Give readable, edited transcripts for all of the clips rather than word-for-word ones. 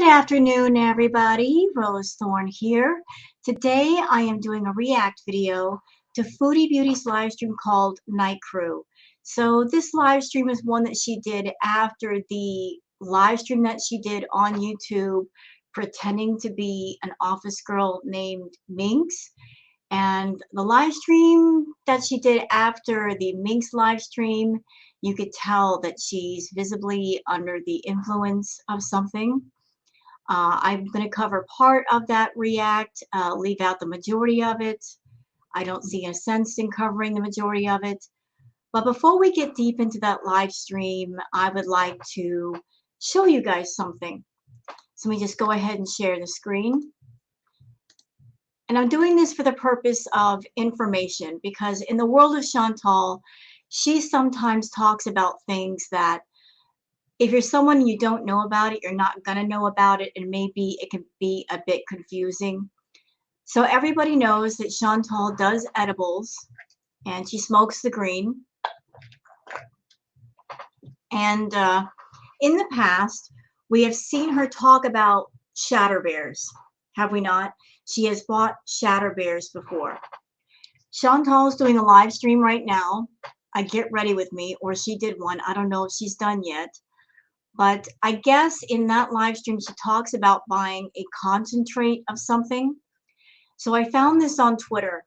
afternoon, everybody. Rose Thorn here. Today I am doing a react video to Foodie Beauty's live stream called Night Crew. So this live stream is one that she did after the live stream that she did on YouTube pretending to be an office girl named Minx. And the live stream that she did after the Minx live stream, you could tell that she's visibly under the influence of something. I'm going to cover part of that react, leave out the majority of it. I don't see a sense in covering the majority of it. But before we get deep into that live stream, I would like to show you guys something. So let me just go ahead and share the screen. And I'm doing this for the purpose of information, because in the world of Chantal, she sometimes talks about things that if you're someone you don't know about it, you're not going to know about it, and maybe it can be a bit confusing. So everybody knows that Chantal does edibles, and she smokes the green. And in the past, we have seen her talk about Shatter bears, have we not? She has bought Shatter bears before. Chantal is doing a live stream right now. I Get Ready With Me, or she did one. I don't know if she's done yet. But I guess in that live stream, she talks about buying a concentrate of something. So I found this on Twitter.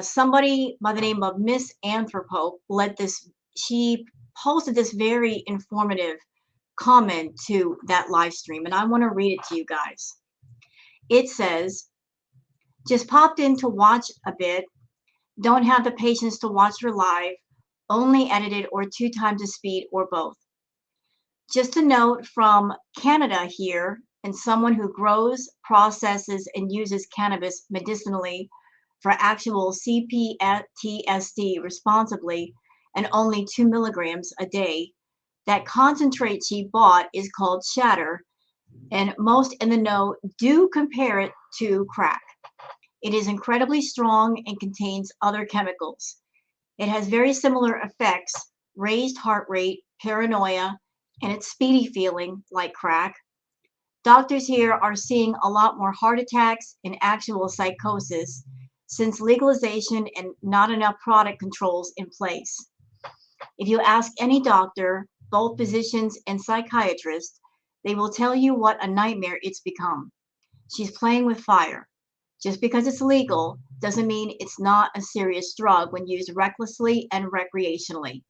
Somebody by the name of Miss Anthropope she posted this very informative comment to that live stream, and I want to read it to you guys. It says, just popped in to watch a bit. Don't have the patience to watch her live. Only edited or 2 times the speed or both. Just a note from Canada here, and someone who grows, processes, and uses cannabis medicinally for actual CPTSD responsibly and only 2 milligrams a day. That concentrate she bought is called Shatter, and most in the know do compare it to crack. It is incredibly strong and contains other chemicals. It has very similar effects, raised heart rate, paranoia, and it's speedy feeling like crack. Doctors here are seeing a lot more heart attacks and actual psychosis since legalization and not enough product controls in place. If you ask any doctor, both physicians and psychiatrists, they will tell you what a nightmare it's become. She's playing with fire. Just because it's legal doesn't mean it's not a serious drug when used recklessly and recreationally.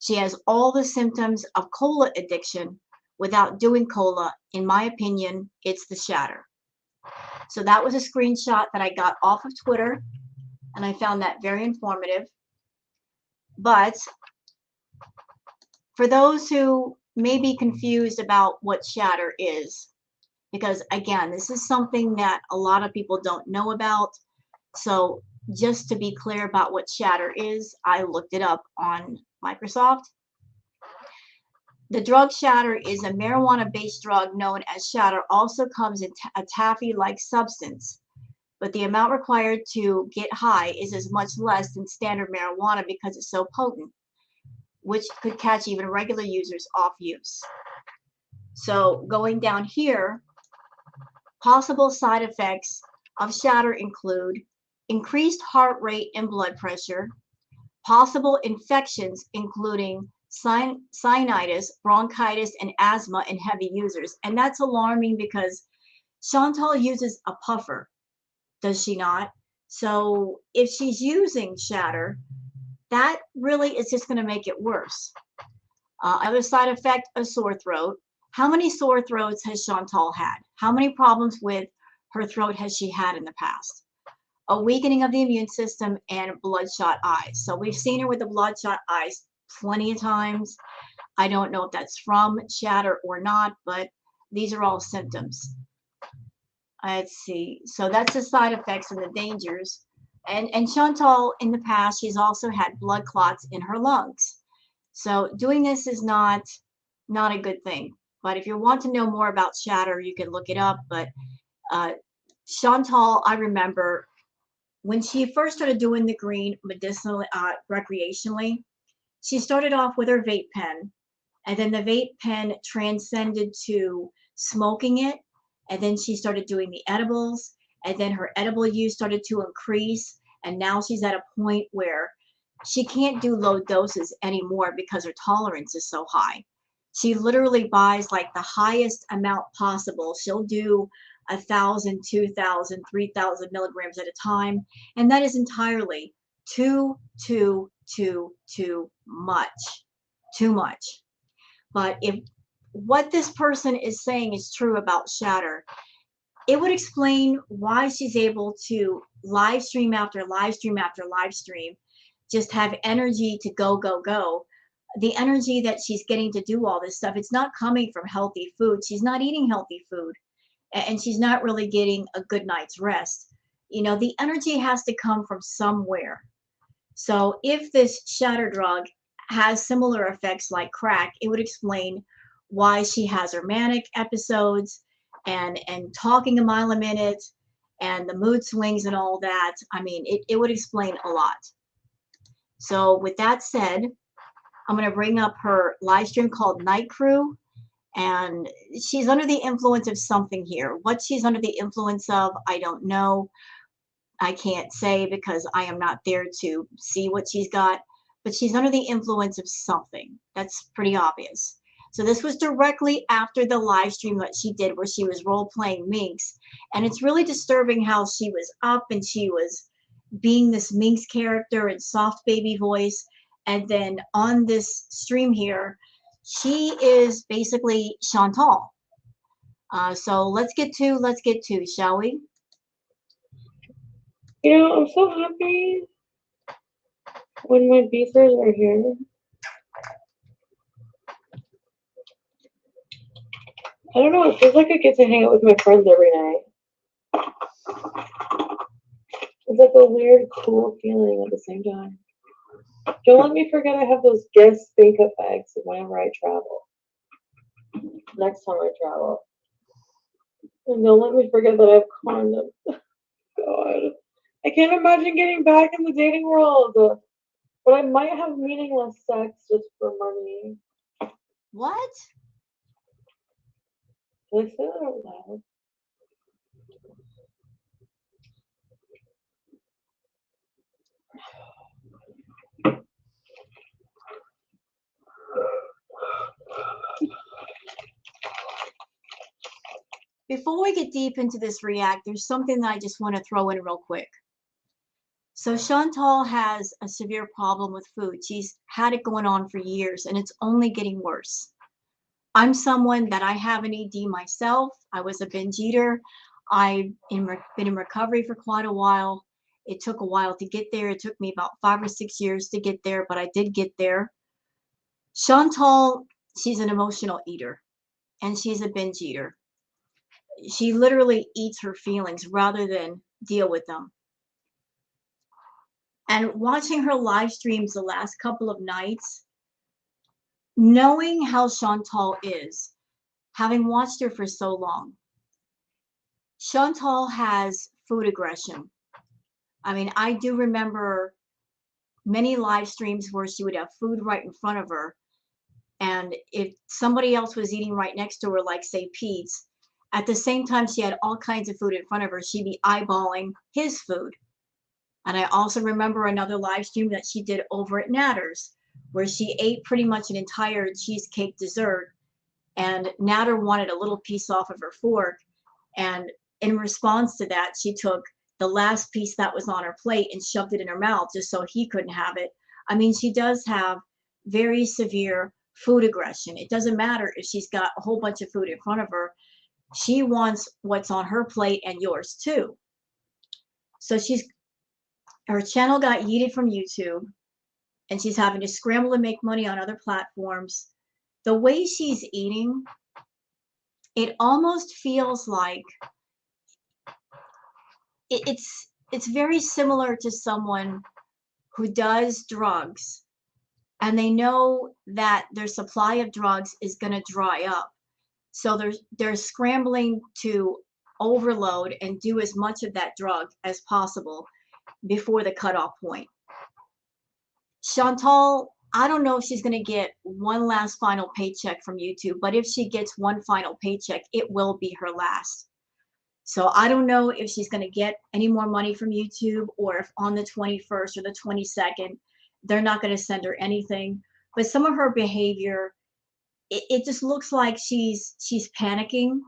She has all the symptoms of cola addiction without doing cola. In my opinion, it's the Shatter. So that was a screenshot that I got off of Twitter, and I found that very informative. But for those who may be confused about what Shatter is, because again, this is something that a lot of people don't know about. So just to be clear about what Shatter is, I looked it up on Microsoft. The drug Shatter is a marijuana-based drug known as Shatter, also comes in a taffy-like substance, but the amount required to get high is as much less than standard marijuana because it's so potent, which could catch even regular users off use. So going down here, possible side effects of Shatter include increased heart rate and blood pressure, possible infections including sinusitis, bronchitis, and asthma in heavy users. And that's alarming because Chantal uses a puffer, does she not? So if she's using Shatter, that really is just going to make it worse. Other side effect, a sore throat. How many sore throats has Chantal had? How many problems with her throat has she had in the past? A weakening of the immune system and bloodshot eyes. So we've seen her with the bloodshot eyes plenty of times. I don't know if that's from Shatter or not, but these are all symptoms. Let's see. So that's the side effects and the dangers. And Chantal, in the past, she's also had blood clots in her lungs. So doing this is not a good thing. But if you want to know more about Shatter, you can look it up. But Chantal, I remember when she first started doing the green medicinally, recreationally, she started off with her vape pen, and then the vape pen transcended to smoking it, and then she started doing the edibles, and then her edible use started to increase, and now she's at a point where she can't do low doses anymore because her tolerance is so high. She literally buys like the highest amount possible. She'll do 1,000, 2,000, 3,000 milligrams at a time, and that is entirely too much, too much. But if what this person is saying is true about Shatter, it would explain why she's able to live stream after live stream after live stream, just have energy to go, go, go. The energy that she's getting to do all this stuff, it's not coming from healthy food. She's not eating healthy food, and she's not really getting a good night's rest. You know, the energy has to come from somewhere. So if this Shatter drug has similar effects like crack, it would explain why she has her manic episodes and talking a mile a minute and the mood swings and all that. I mean, it would explain a lot. So with that said, I'm going to bring up her live stream called Night Crew, and she's under the influence of something here. What she's under the influence of, I don't know. I can't say because I am not there to see what she's got, but she's under the influence of something. That's pretty obvious. So this was directly after the live stream that she did where she was role playing Minx. And it's really disturbing how she was up and she was being this Minx character in soft baby voice. And then on this stream here, she is basically Chantal. So let's get to, shall we? You know, I'm so happy when my beefers are here. I don't know, it feels like I get to hang out with my friends every night. It's like a weird, cool feeling at the same time. Don't let me forget I have those guest makeup bags whenever I travel. Next time I travel. And don't let me forget that I have condoms. God. I can't imagine getting back in the dating world. But I might have meaningless sex just for money. What? Did I say that out loud? Before we get deep into this react, there's something that I just want to throw in real quick. So Chantal has a severe problem with food. She's had it going on for years and it's only getting worse. I'm someone that I have an ED myself. I was a binge eater. I've been in recovery for quite a while. It took a while to get there. It took me about 5 or 6 years to get there, but I did get there. Chantal, she's an emotional eater and she's a binge eater. She literally eats her feelings rather than deal with them. And watching her live streams the last couple of nights, knowing how Chantal is, having watched her for so long, Chantal has food aggression. I mean, I do remember many live streams where she would have food right in front of her. And if somebody else was eating right next to her, like say Pete's, at the same time she had all kinds of food in front of her, she'd be eyeballing his food. And I also remember another live stream that she did over at Natter's, where she ate pretty much an entire cheesecake dessert. And Natter wanted a little piece off of her fork. And in response to that, she took the last piece that was on her plate and shoved it in her mouth just so he couldn't have it. I mean, she does have very severe food aggression. It doesn't matter if she's got a whole bunch of food in front of her. She wants what's on her plate and yours too. So her channel got yeeted from YouTube and she's having to scramble to make money on other platforms. The way she's eating, it almost feels like it's very similar to someone who does drugs and they know that their supply of drugs is going to dry up. So they're scrambling to overload and do as much of that drug as possible before the cutoff point. Chantal I don't know if she's going to get one last final paycheck from YouTube, but if she gets one final paycheck, it will be her last. So I don't know if she's going to get any more money from YouTube, or if on the 21st or the 22nd, they're not going to send her anything. But some of her behavior, it just looks like she's panicking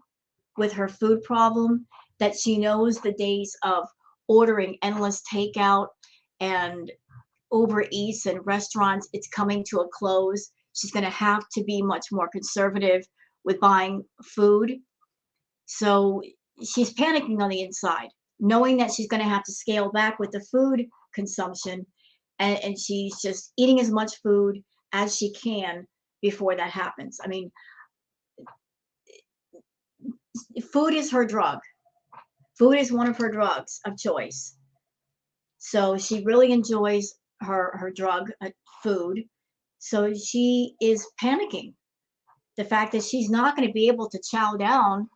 with her food problem, that she knows the days of ordering endless takeout and Uber Eats and restaurants, it's coming to a close. She's going to have to be much more conservative with buying food. So she's panicking on the inside, knowing that she's going to have to scale back with the food consumption. And she's just eating as much food as she can before that happens. I mean, food is her drug. Food is one of her drugs of choice. So she really enjoys her drug, food. So she is panicking. The fact that she's not going to be able to chow down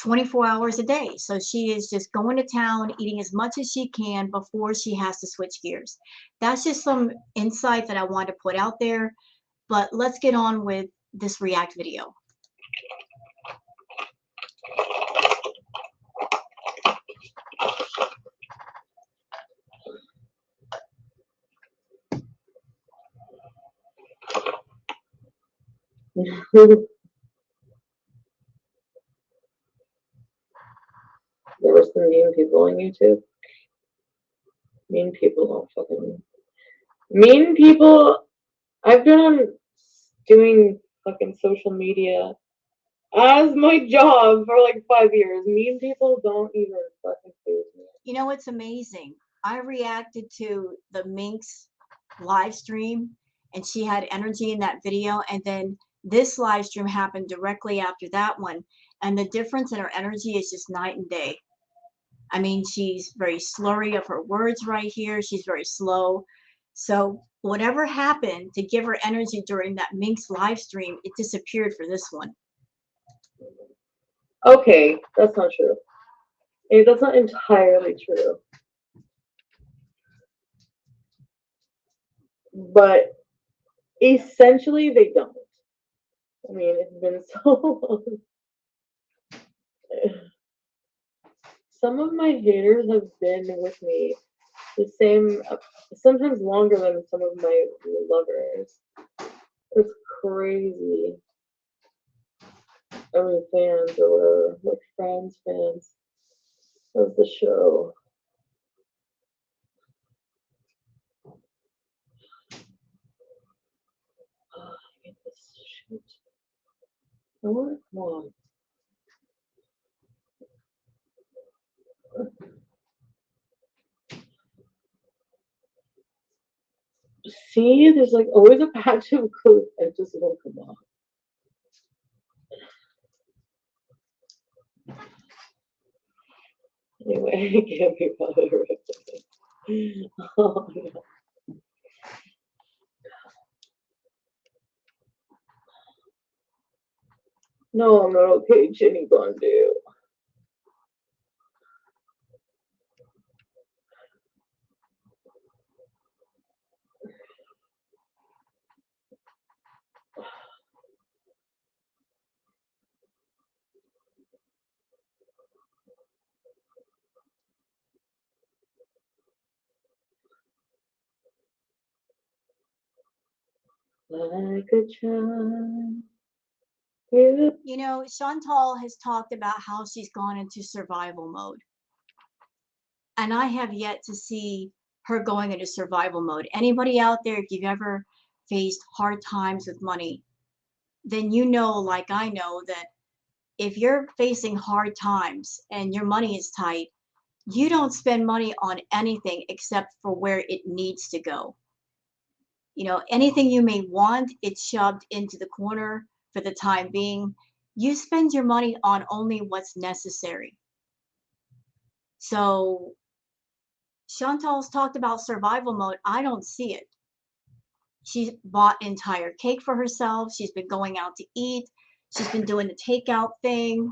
24 hours a day. So she is just going to town, eating as much as she can before she has to switch gears. That's just some insight that I wanted to put out there. But let's get on with this React video. There were some mean people on YouTube. Mean people don't fucking. Mean people. I've been on doing fucking social media as my job for like 5 years. Mean people don't even fucking faze me. You know, it's amazing. I reacted to the Minx live stream, and she had energy in that video. And then this live stream happened directly after that one. And the difference in her energy is just night and day. I mean, she's very slurry of her words right here. She's very slow. So whatever happened to give her energy during that Minx live stream, it disappeared for this one. Okay, that's not true. That's not entirely true. But essentially, they don't. I mean, it's been so long. Some of my haters have been with me the same, sometimes longer than some of my lovers. It's crazy. I mean, fans or whatever, like friends, fans of the show. Oh, I hate this shit. Come on. See, there's like always a patch of coat that just won't come off. Anyway, I can't be bothered. Oh, no. No, I'm not okay, Jenny Bondu. Like a child. You know, Chantal has talked about how she's gone into survival mode. And I have yet to see her going into survival mode. Anybody out there, if you've ever faced hard times with money, then you know, like I know, that if you're facing hard times and your money is tight, you don't spend money on anything except for where it needs to go. You know, anything you may want, it's shoved into the corner for the time being. You spend your money on only what's necessary. So Chantal's talked about survival mode. I don't see it. She's bought entire cake for herself. She's been going out to eat. She's been doing the takeout thing.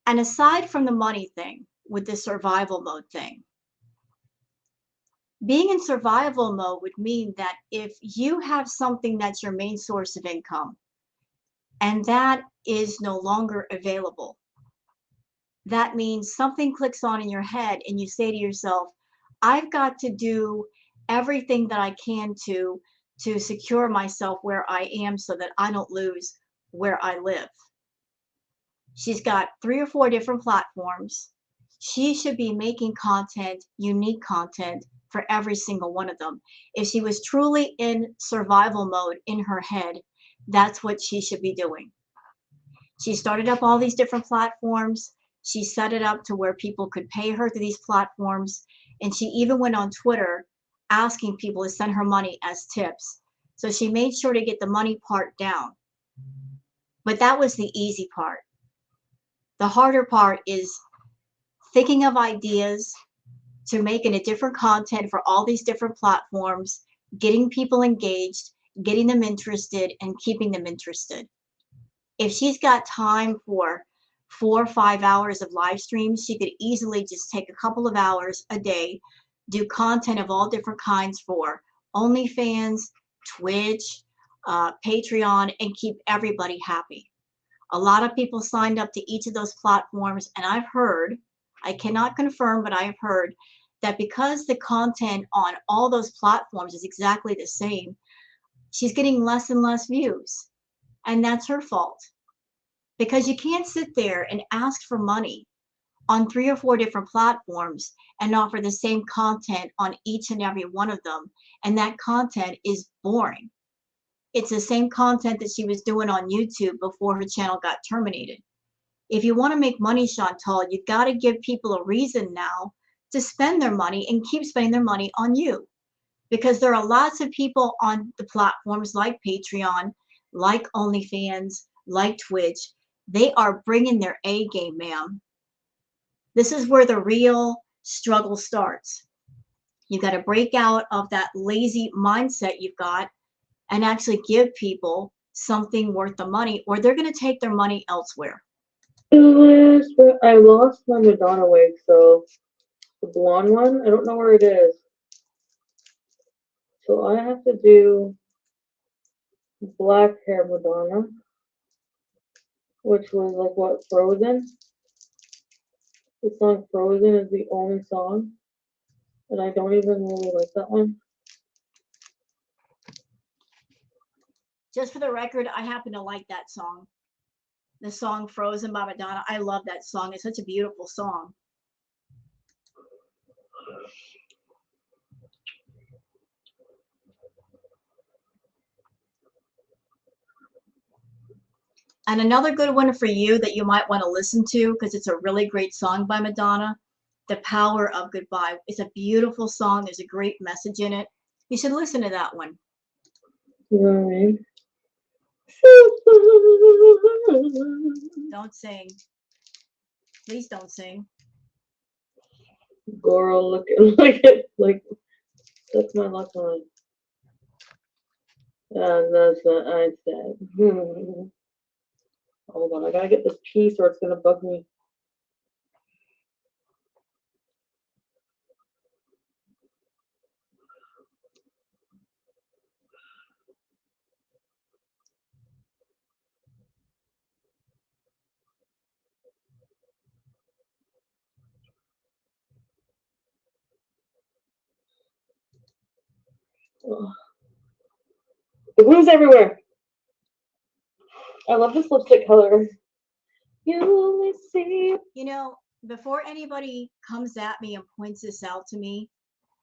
And aside from the money thing with the survival mode thing, Being in survival mode would mean that if you have something that's your main source of income and that is no longer available, that means something clicks on in your head and you say to yourself, I've got to do everything that I can to secure myself where I am so that I don't lose where I live. She's got 3 or 4 different platforms. She should be making content, unique content for every single one of them. If she was truly in survival mode in her head, that's what she should be doing. She started up all these different platforms. She set it up to where people could pay her through these platforms. And she even went on Twitter asking people to send her money as tips. So she made sure to get the money part down. But that was the easy part. The harder part is thinking of ideas to making a different content for all these different platforms, getting people engaged, getting them interested, and keeping them interested. If she's got time for 4 or 5 hours of live streams, she could easily just take a couple of hours a day, do content of all different kinds for OnlyFans, Twitch, Patreon, and keep everybody happy. A lot of people signed up to each of those platforms, and I've heard, I cannot confirm, but I've heard that because the content on all those platforms is exactly the same, she's getting less and less views. And that's her fault. Because you can't sit there and ask for money on 3 or 4 different platforms and offer the same content on each and every one of them. And that content is boring. It's the same content that she was doing on YouTube before her channel got terminated. If you want to make money, Chantal, you've got to give people a reason now to spend their money and keep spending their money on you. Because there are lots of people on the platforms like Patreon, like OnlyFans, like Twitch. They are bringing their A game, ma'am. This is where the real struggle starts. You got to break out of that lazy mindset you've got and actually give people something worth the money, or they're going to take their money elsewhere. I lost my Madonna wig, so the blonde one, I don't know where it is. So I have to do black hair Madonna, which was like what, Frozen? The song Frozen is the only song, and I don't even really like that one. Just for the record, I happen to like that song. The song Frozen by Madonna. I love that song. It's such a beautiful song. And another good one for you that you might want to listen to, because it's a really great song by Madonna, The Power of Goodbye. It's a beautiful song. There's a great message in it. You should listen to that one. You know what I mean? Don't sing. Please don't sing. Girl looking like it, like that's my luck line. And that's what I said. Hold on, I gotta get this piece or it's gonna bug me. Ugh. The glue's everywhere. I love this lipstick color. You only see. You know, before anybody comes at me and points this out to me,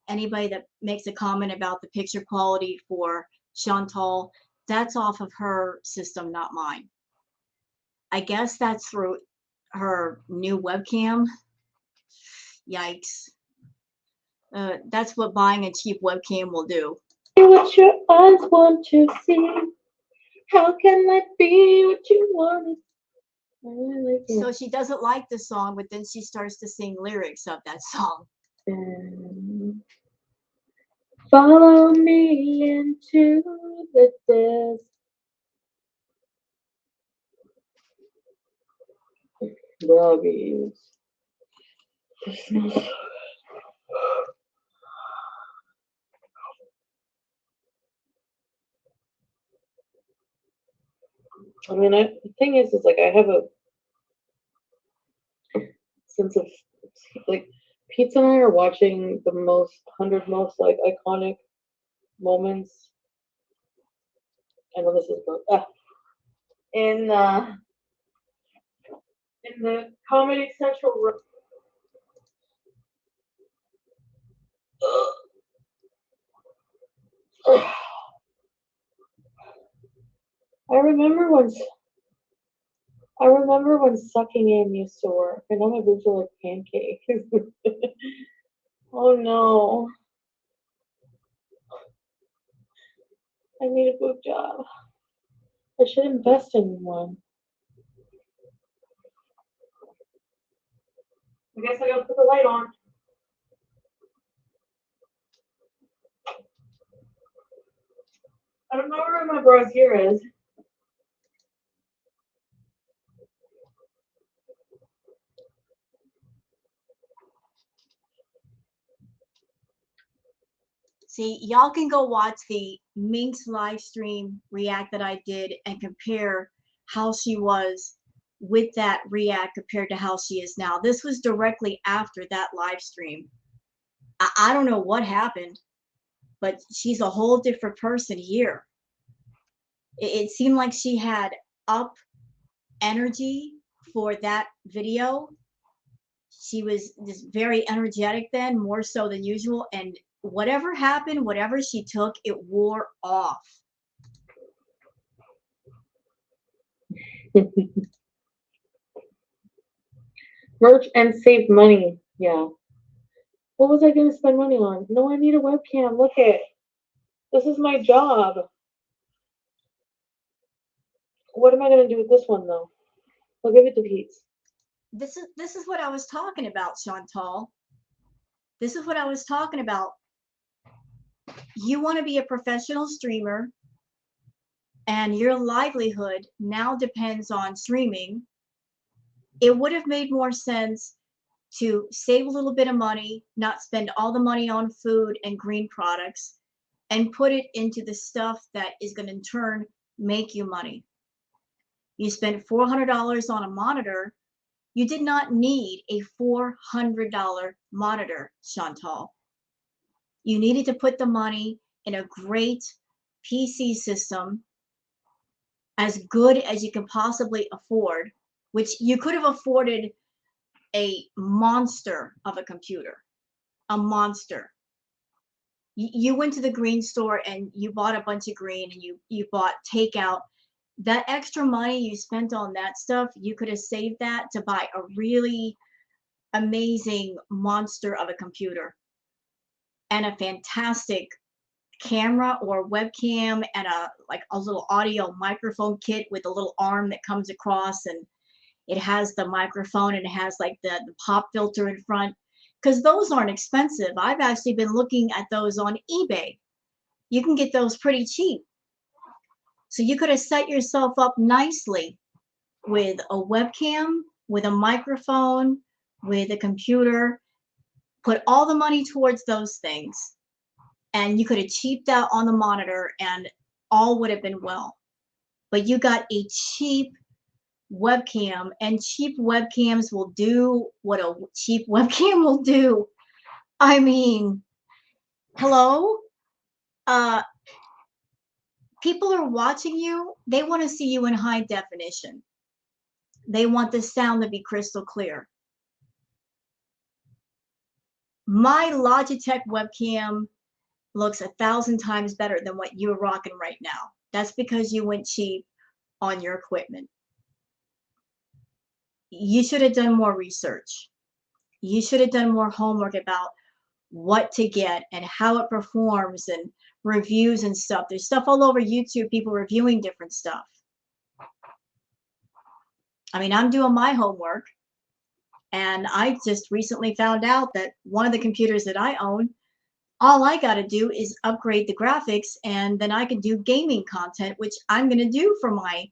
anybody that makes a comment about the picture quality for Chantal, that's off of her system, not mine. I guess that's through her new webcam. Yikes. That's what buying a cheap webcam will do. What your eyes want to see. How can I be what you want? So she doesn't like the song, but then she starts to sing lyrics of that song. Follow me into the desert. Doggies. I mean, the thing is like I have a sense of like Pizza and I are watching the 100 most like iconic moments. I know this is in in the Comedy Central. I remember when sucking in used to work. I know my boobs are like pancakes. Oh no, I need a boob job. I should invest in one. I guess I gotta put the light on. I don't know where my brassiere is. See, y'all can go watch the Minx live stream react that I did and compare how she was with that react compared to how she is now. This was directly after that live stream. I don't know what happened, but she's a whole different person here. It seemed like she had up energy for that video. She was just very energetic then, more so than usual. And whatever happened, whatever she took, it wore off. Merch and save money. Yeah. What was I going to spend money on? No, I need a webcam. Look it. This is my job. What am I going to do with this one though? I'll give it to Pete. This is what I was talking about, Chantal. This is what I was talking about. You want to be a professional streamer, and your livelihood now depends on streaming. It would have made more sense to save a little bit of money, not spend all the money on food and green products, and put it into the stuff that is going to in turn make you money. You spent $400 on a monitor. You did not need a $400 monitor, Chantal. You needed to put the money in a great PC system, as good as you can possibly afford, which you could have afforded a monster of a computer, a monster. You went to the green store and you bought a bunch of green and you bought takeout. That extra money you spent on that stuff, you could have saved that to buy a really amazing monster of a computer and a fantastic camera or webcam and a little audio microphone kit with a little arm that comes across, and it has the microphone and it has like the pop filter in front, because those aren't expensive. I've actually been looking at those on eBay. You can get those pretty cheap. So you could have set yourself up nicely with a webcam, with a microphone, with a computer, put all the money towards those things, and you could have cheaped out on the monitor and all would have been well. But you got a cheap webcam, and cheap webcams will do what a cheap webcam will do. I mean, hello? People are watching you. They want to see you in high definition. They want the sound to be crystal clear. My Logitech webcam looks 1,000 times better than what you're rocking right now. That's because you went cheap on your equipment. You should have done more research. You should have done more homework about what to get and how it performs and reviews and stuff. There's stuff all over YouTube, people reviewing different stuff. I mean, I'm doing my homework, and I just recently found out that one of the computers that I own, all I got to do is upgrade the graphics, and then I can do gaming content, which I'm going to do for my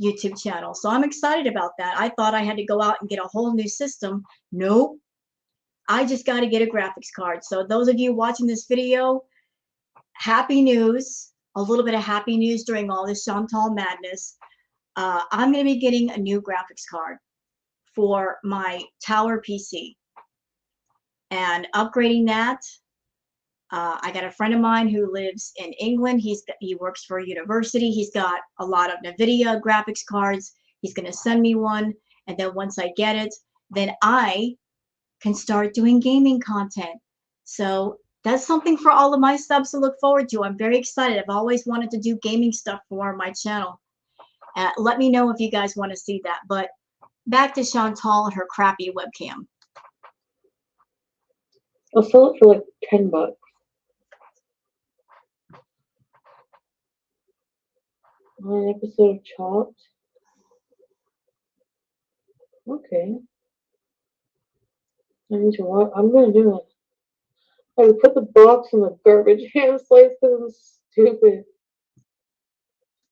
YouTube channel. So I'm excited about that. I thought I had to go out and get a whole new system. Nope. I just got to get a graphics card. So those of you watching this video, happy news, a little bit of happy news during all this Chantal madness. I'm going to be getting a new graphics card for my tower PC and upgrading that. I got a friend of mine who lives in England. He works for a university. He's got a lot of NVIDIA graphics cards. He's going to send me one. And then once I get it, then I can start doing gaming content. So that's something for all of my subs to look forward to. I'm very excited. I've always wanted to do gaming stuff for my channel. Let me know if you guys want to see that. But back to Chantal and her crappy webcam. I'll sell it for like $10. On an episode of Chopped. Okay. I need to watch. I'm gonna do it. I would put the box in the garbage can slice because I'm stupid.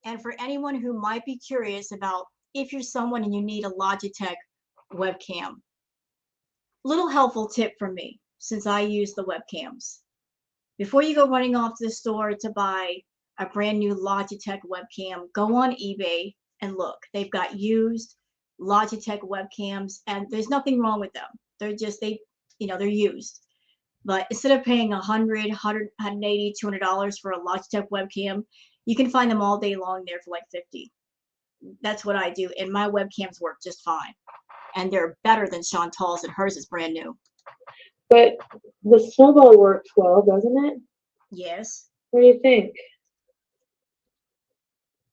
And for anyone who might be curious about if you're someone and you need a Logitech webcam, little helpful tip from me since I use the webcams. Before you go running off to the store to buy a brand new Logitech webcam, go on eBay and look. They've got used Logitech webcams and there's nothing wrong with them. They're just, they're used. But instead of paying $100, $180, $200 for a Logitech webcam, you can find them all day long there for like $50. That's what I do. And my webcams work just fine. And they're better than Chantal's, and hers is brand new. But the snowball works well, doesn't it? Yes. What do you think?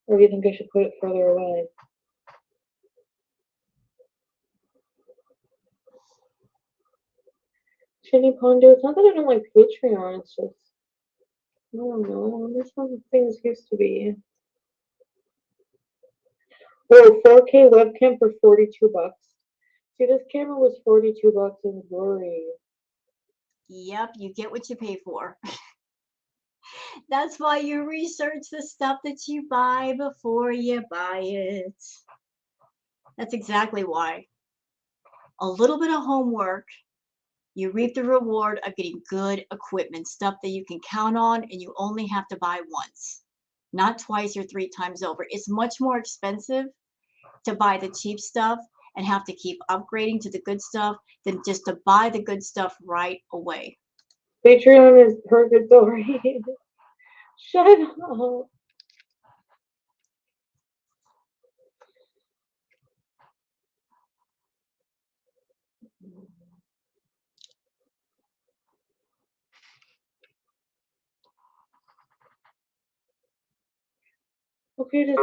Or do you think I should put it further away? Shinny Pondo, it's not that I don't like Patreon, it's just, I don't know, this how things used to be. Oh, 4K webcam for $42. See, this camera was $42 in glory. Yep, you get what you pay for. That's why you research the stuff that you buy before you buy it. That's exactly why. A little bit of homework, you reap the reward of getting good equipment, stuff that you can count on and you only have to buy once, not twice or 3 times over. It's much more expensive to buy the cheap stuff and have to keep upgrading to the good stuff than just to buy the good stuff right away. Patreon is purgatory. Shut up. Okay,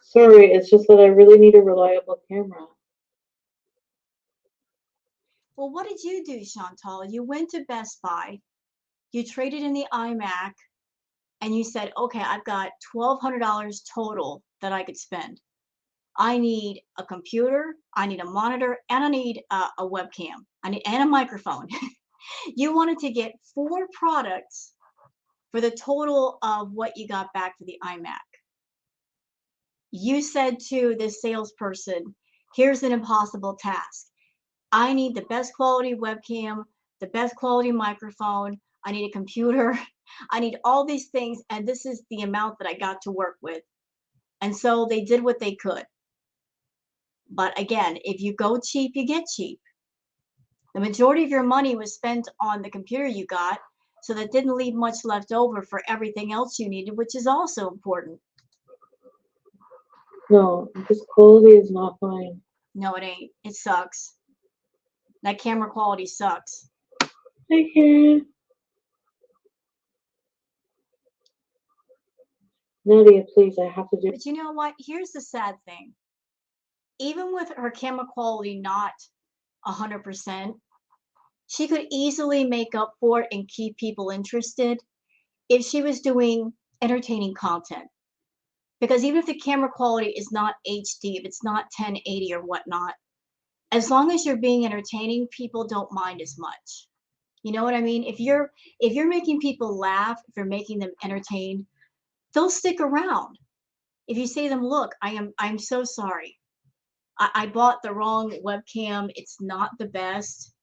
sorry, it's just that I really need a reliable camera. Well, what did you do, Chantal? You went to Best Buy, you traded in the iMac, and you said, okay, I've got $1,200 total that I could spend. I need a computer, I need a monitor, and I need a webcam, and a microphone. You wanted to get 4 products for the total of what you got back for the iMac. You said to this salesperson, here's an impossible task. I need the best quality webcam, the best quality microphone, I need a computer, I need all these things, and this is the amount that I got to work with. And so they did what they could. But again, if you go cheap, you get cheap. The majority of your money was spent on the computer you got, so that didn't leave much left over for everything else you needed, which is also important. No, this quality is not fine. No, it ain't. It sucks. That camera quality sucks. Hi, Karen. Nadia, please, I have to do. But you know what? Here's the sad thing. Even with her camera quality not 100%, she could easily make up for it and keep people interested if she was doing entertaining content. Because even if the camera quality is not HD, if it's not 1080 or whatnot, as long as you're being entertaining, people don't mind as much. You know what I mean? If you're making people laugh, if you're making them entertained, they'll stick around. If you say to them, look, I'm so sorry. I bought the wrong webcam. It's not the best.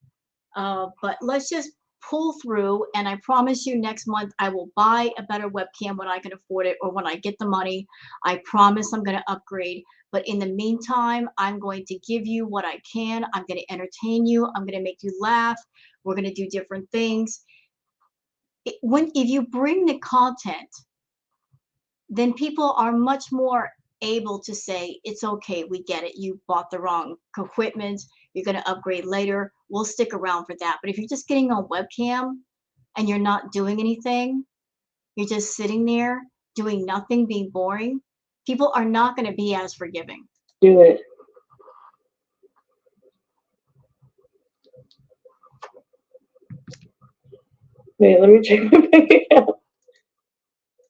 But let's just pull through, and I promise you next month I will buy a better webcam when I can afford it, or when I get the money. I promise I'm going to upgrade. But in the meantime, I'm going to give you what I can. I'm going to entertain you. I'm going to make you laugh. We're going to do different things. If you bring the content, then people are much more able to say, it's okay, we get it. You bought the wrong equipment. You're going to upgrade later. We'll stick around for that. But if you're just getting on webcam and you're not doing anything, you're just sitting there doing nothing, being boring, people are not going to be as forgiving. Do it. Wait, let me check my bank account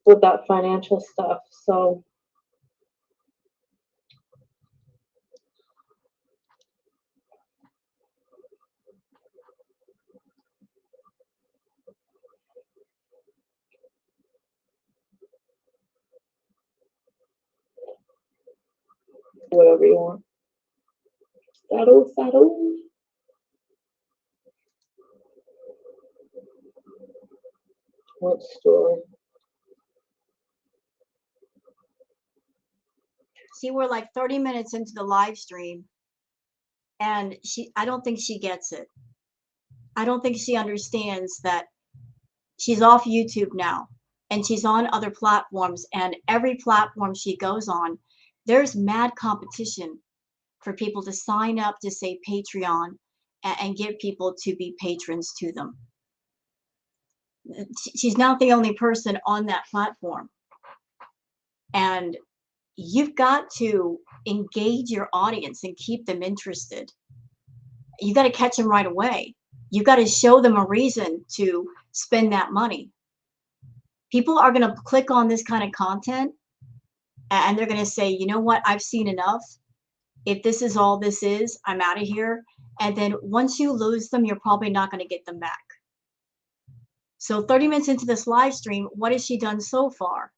with that financial stuff. So whatever you want. Saddle, saddle. What store? See, we're like 30 minutes into the live stream, and I don't think she gets it. I don't think she understands that she's off YouTube now, and she's on other platforms, and every platform she goes on, there's mad competition for people to sign up to say Patreon and get people to be patrons to them. She's not the only person on that platform. And you've got to engage your audience and keep them interested. You got to catch them right away. You got to show them a reason to spend that money. People are going to click on this kind of content and they're going to say, you know what, I've seen enough. If this is all this is, I'm out of here. And then once you lose them, you're probably not going to get them back. So 30 minutes into this live stream, what has she done so far?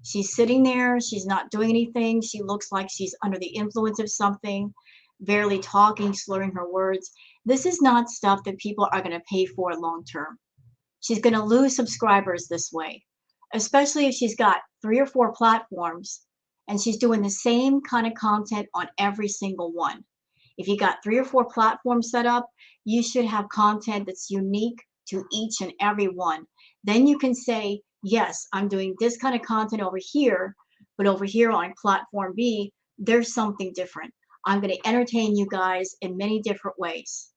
She's sitting there. She's not doing anything. She looks like she's under the influence of something, barely talking, slurring her words. This is not stuff that people are going to pay for long term. She's going to lose subscribers this way, especially if she's got 3 or 4 platforms and she's doing the same kind of content on every single one. If you got 3 or 4 platforms set up, you should have content that's unique to each and every one. Then you can say, yes, I'm doing this kind of content over here, but over here on platform B, there's something different. I'm going to entertain you guys in many different ways.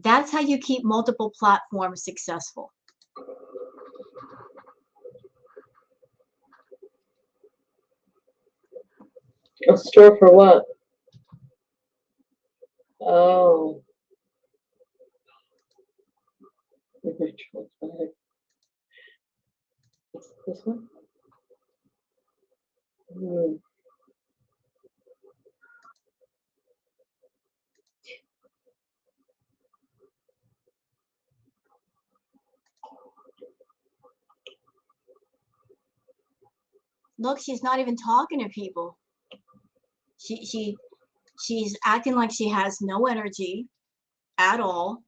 That's how you keep multiple platforms successful. A store for what? Oh. This one? Look, she's not even talking to people. She's acting like she has no energy at all.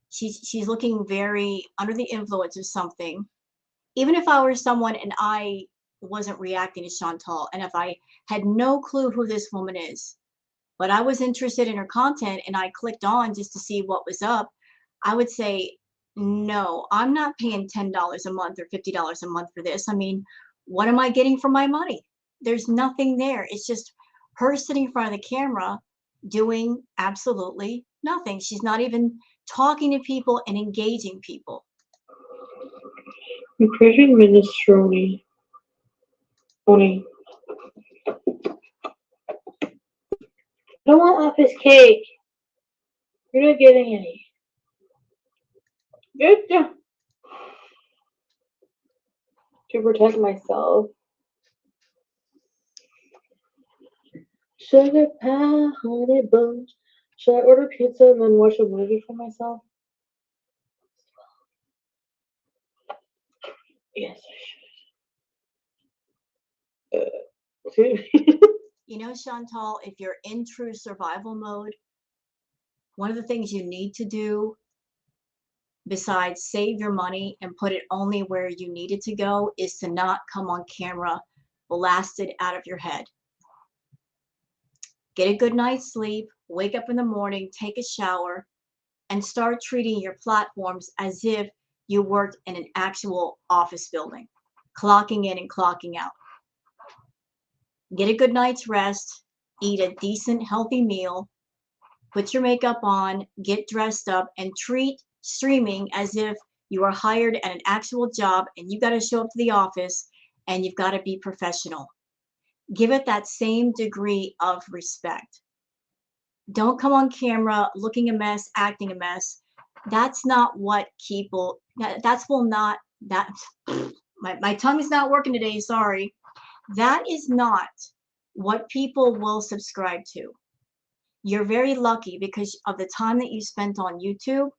She's looking very under the influence of something. Even if I were someone and I wasn't reacting to Chantal, and if I had no clue who this woman is, but I was interested in her content and I clicked on just to see what was up, I would say, no, I'm not paying $10 a month or $50 a month for this. I mean, what am I getting for my money? There's nothing there. It's just her sitting in front of the camera doing absolutely nothing. She's not even talking to people and engaging people. Nutrition minestrone. Honey. I don't want office cake. You're not getting any. Good job. To protect myself. Sugar pie, honey buns. Should I order pizza and then watch a movie for myself? Yes, I should. You know, Chantal, if you're in true survival mode, one of the things you need to do, besides save your money and put it only where you need it to go, is to not come on camera blasted out of your head. Get a good night's sleep, wake up in the morning, take a shower, and start treating your platforms as if you worked in an actual office building, clocking in and clocking out. Get a good night's rest, eat a decent, healthy meal, put your makeup on, get dressed up, and treat streaming as if you are hired at an actual job and you got to show up to the office and you've got to be professional. Give it that same degree of respect. Don't come on camera looking a mess, acting a mess. That's not what people, that's will not, that, my tongue is not working today, sorry. That is not what people will subscribe to. You're very lucky because of the time that you spent on YouTube,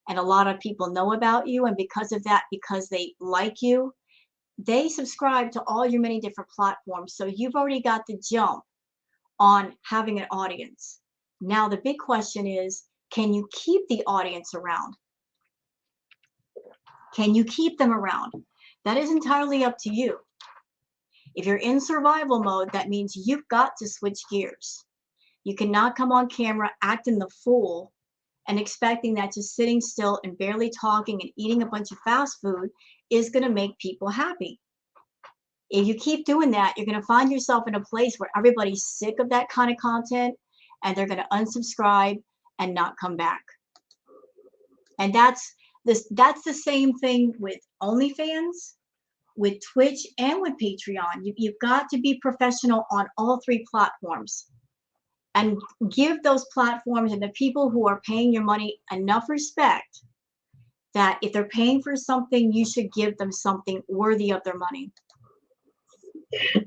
and a lot of people know about you, and because of that, because they like you, they subscribe to all your many different platforms. So you've already got the jump on having an audience. Now the big question is, can you keep the audience around? Can you keep them around? That is entirely up to you. If you're in survival mode, that means you've got to switch gears. You cannot come on camera acting the fool and expecting that just sitting still and barely talking and eating a bunch of fast food is going to make people happy. If you keep doing that, you're going to find yourself in a place where everybody's sick of that kind of content and they're going to unsubscribe and not come back. And that's the same thing with OnlyFans, with Twitch, and with Patreon. You've got to be professional on all three platforms. And give those platforms and the people who are paying your money enough respect that if they're paying for something, you should give them something worthy of their money.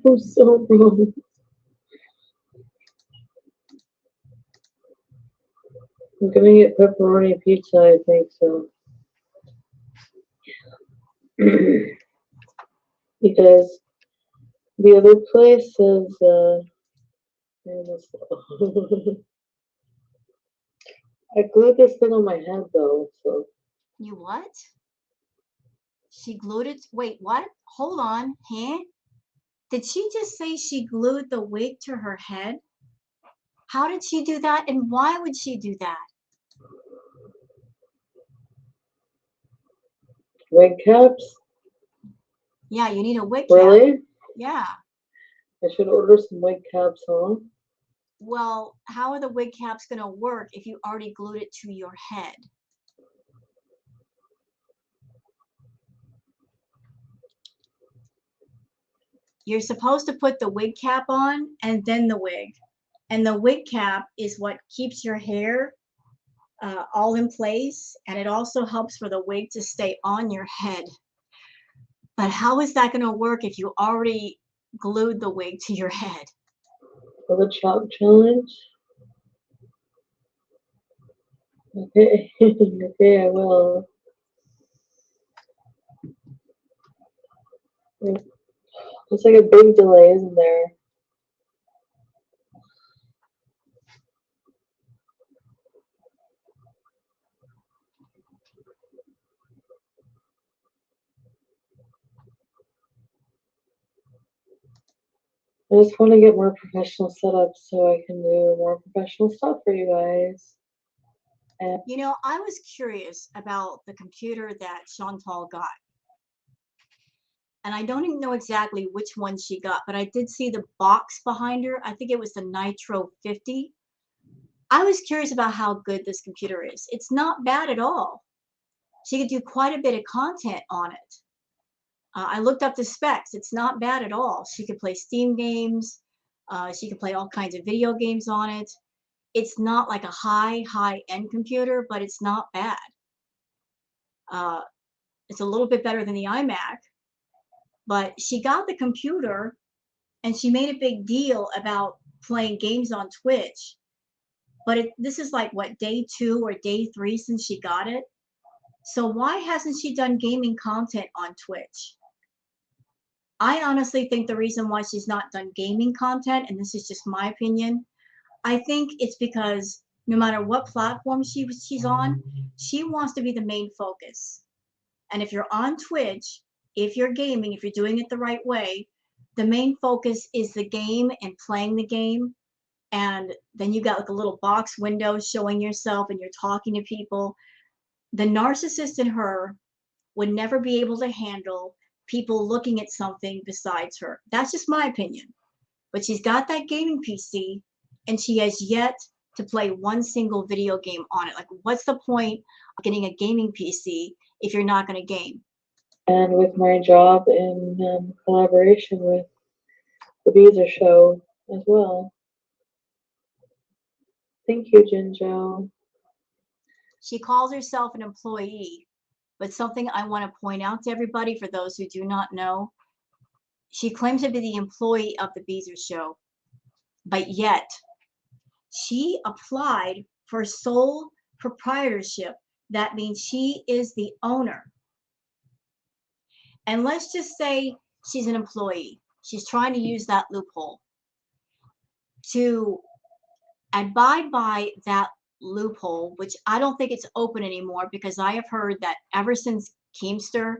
I'm so wrong. I'm gonna get pepperoni pizza, I think so. Because the other place is I glued this thing on my head though, so. You what? She glued it? Wait, what? Hold on, huh? Did she just say she glued the wig to her head? How did she do that, and why would she do that? Wig caps? Yeah, you need a wig cap. Really? Yeah. I should order some wig caps, huh? Well, how are the wig caps going to work if you already glued it to your head? You're supposed to put the wig cap on and then the wig. And the wig cap is what keeps your hair all in place. And it also helps for the wig to stay on your head. But how is that going to work if you already glued the wig to your head? For the chalk challenge? Okay, okay, I will. There's like a big delay, isn't there? I just want to get more professional setups so I can do more professional stuff for you guys. And You know, I was curious about the computer that Chantal got. And I don't even know exactly which one she got, but I did see the box behind her. I think it was the Nitro 50. I was curious about how good this computer is. It's not bad at all. She could do quite a bit of content on it. I looked up the specs. It's not bad at all. She could play Steam games. She could play all kinds of video games on it. It's not like a high-end computer, but it's not bad. It's a little bit better than the iMac. But she got the computer and she made a big deal about playing games on Twitch. But this is like, what, day 2 or day 3 since she got it? So why hasn't she done gaming content on Twitch? I honestly think the reason why she's not done gaming content, and this is just my opinion, I think it's because no matter what platform she's on, she wants to be the main focus. And if you're on Twitch, if you're gaming, if you're doing it the right way, the main focus is the game and playing the game. And then you got like a little box window showing yourself and you're talking to people. The narcissist in her would never be able to handle people looking at something besides her. That's just my opinion. But she's got that gaming PC and she has yet to play one single video game on it. Like, what's the point of getting a gaming PC if you're not going to game? And with my job in collaboration with the Beezer Show as well. Thank you, Jinjo. She calls herself an employee, but something I want to point out to everybody for those who do not know, she claims to be the employee of the Beezer Show, but yet she applied for sole proprietorship. That means she is the owner. And let's just say she's an employee. She's trying to use that loophole to abide by that loophole, which I don't think it's open anymore because I have heard that ever since Keemster,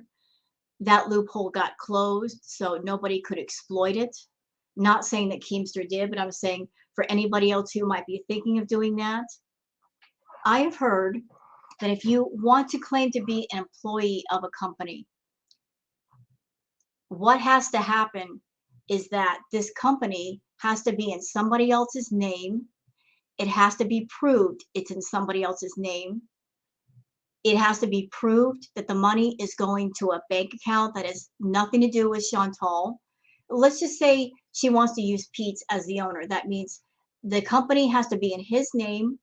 that loophole got closed so nobody could exploit it. Not saying that Keemster did, but I'm saying for anybody else who might be thinking of doing that, I have heard that if you want to claim to be an employee of a company, what has to happen is that this company has to be in somebody else's name. It has to be proved it's in somebody else's name. It has to be proved that the money is going to a bank account that has nothing to do with Chantal. Let's just say she wants to use Pete's as the owner. That means the company has to be in his name.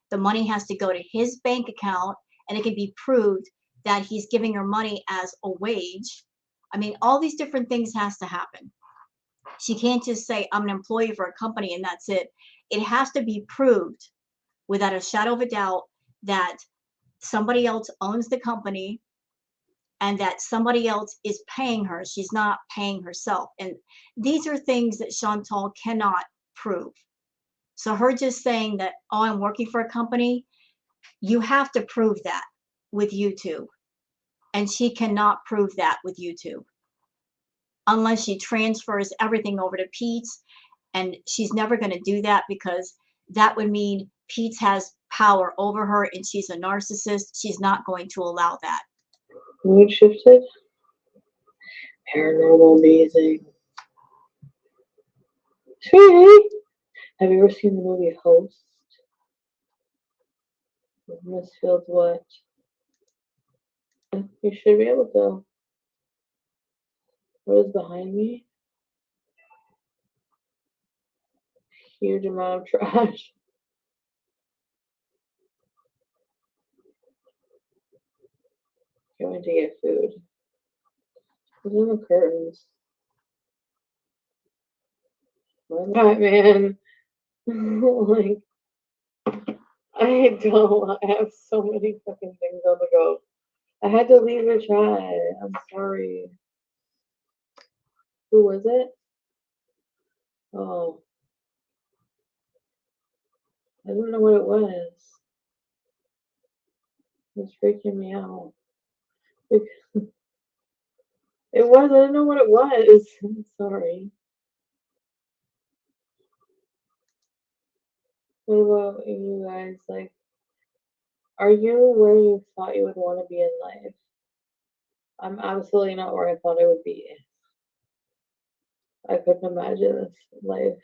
The money has to go to his bank account, and it can be proved that he's giving her money as a wage. I mean, all these different things has to happen. She can't just say, I'm an employee for a company and that's it. It has to be proved without a shadow of a doubt that somebody else owns the company and that somebody else is paying her. She's not paying herself. And these are things that Chantal cannot prove. So her just saying that, oh, I'm working for a company, you have to prove that with YouTube. And she cannot prove that with YouTube unless she transfers everything over to Pete's. And she's never going to do that because that would mean Pete's has power over her and she's a narcissist. She's not going to allow that. Mood shifted. Paranormal amazing. Sweetie, have you ever seen the movie Host? With Miss Fields what? You should be able to. What is behind me? Huge amount of trash. Going to get food. What's in the curtains? Why not, man? Like, I don't. I have so many fucking things on the go. I had to leave the chat. I'm sorry. Who was it? Oh, I don't know what it was. It was freaking me out. It was. I didn't know what it was. I'm sorry. What about you guys? Like, are you where you thought you would want to be in life? I'm absolutely not where I thought I would be. I couldn't imagine this life.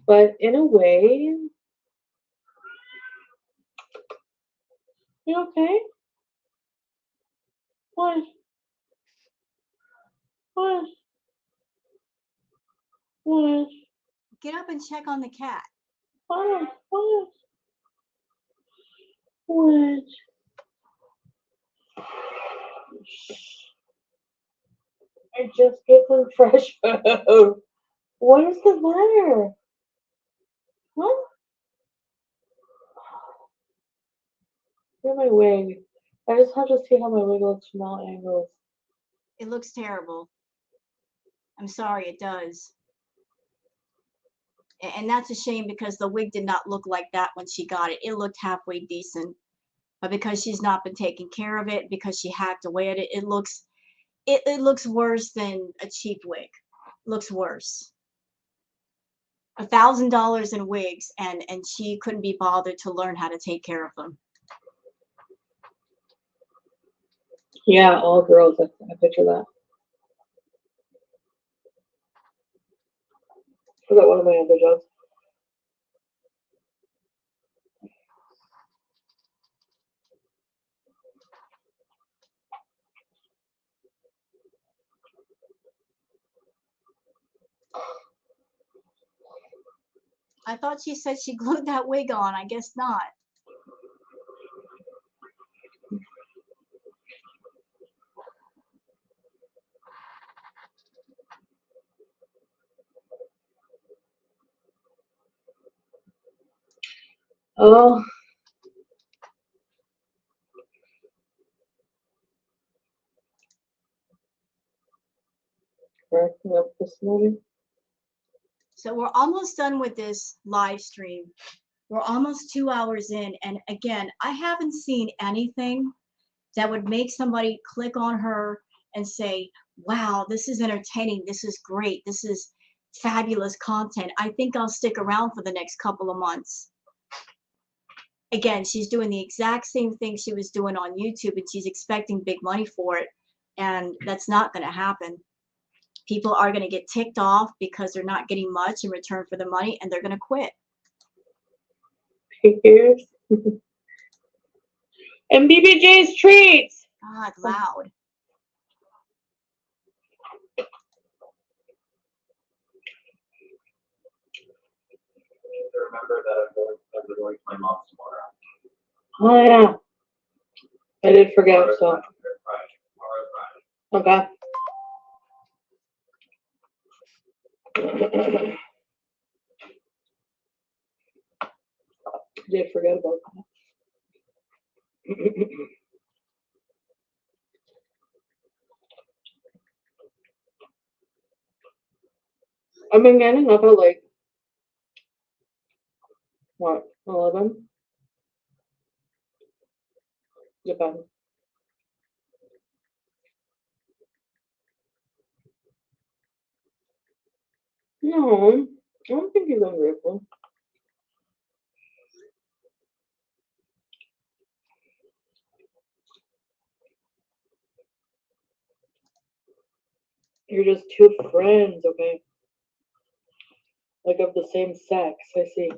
But in a way, you okay? What? What? What? Get up and check on the cat. What? What? What? I just get some fresh food. What is the matter? What? Look at my wig. I just have to see how my wig looks from all angles. It looks terrible. I'm sorry, it does. And that's a shame because the wig did not look like that when she got it. It looked halfway decent. But because she's not been taking care of it, because she hacked away at it, it looks worse than a cheap wig. Looks worse. $1,000 in wigs, and she couldn't be bothered to learn how to take care of them. Yeah, all girls. I picture that. Forgot one of my other jobs. I thought she said she glued that wig on. I guess not. Oh. Cracking up this morning. So we're almost done with this live stream. We're almost 2 hours in. And again, I haven't seen anything that would make somebody click on her and say, wow, this is entertaining. This is great. This is fabulous content. I think I'll stick around for the next couple of months. Again, she's doing the exact same thing she was doing on YouTube, and she's expecting big money for it. And that's not going to happen. People are going to get ticked off because they're not getting much in return for the money, and they're going to quit. Here's and BBJ's treats. God, loud. Remember that I'm going to my mom's tomorrow. Oh yeah. I did forget, so. Okay. Did forget about that. I've been getting up at like what, 11? Depends. No, I don't think he's ungrateful. You're just two friends, okay? Like of the same sex, I see.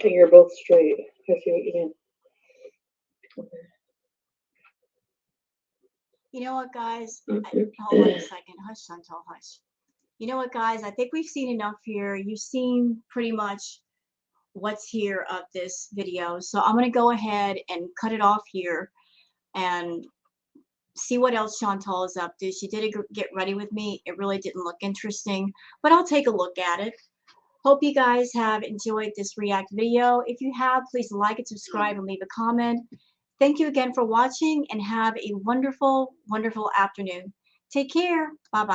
And you're both straight. I see what you mean. You know what, guys? Hold on a second. Hush, Chantal, hush. You know what, guys? I think we've seen enough here. You've seen pretty much what's here of this video. So I'm going to go ahead and cut it off here and see what else Chantal is up to. She did a get ready with me. It really didn't look interesting, but I'll take a look at it. Hope you guys have enjoyed this react video. If you have, please like and subscribe and leave a comment. Thank you again for watching, and have a wonderful, wonderful afternoon. Take care. Bye-bye.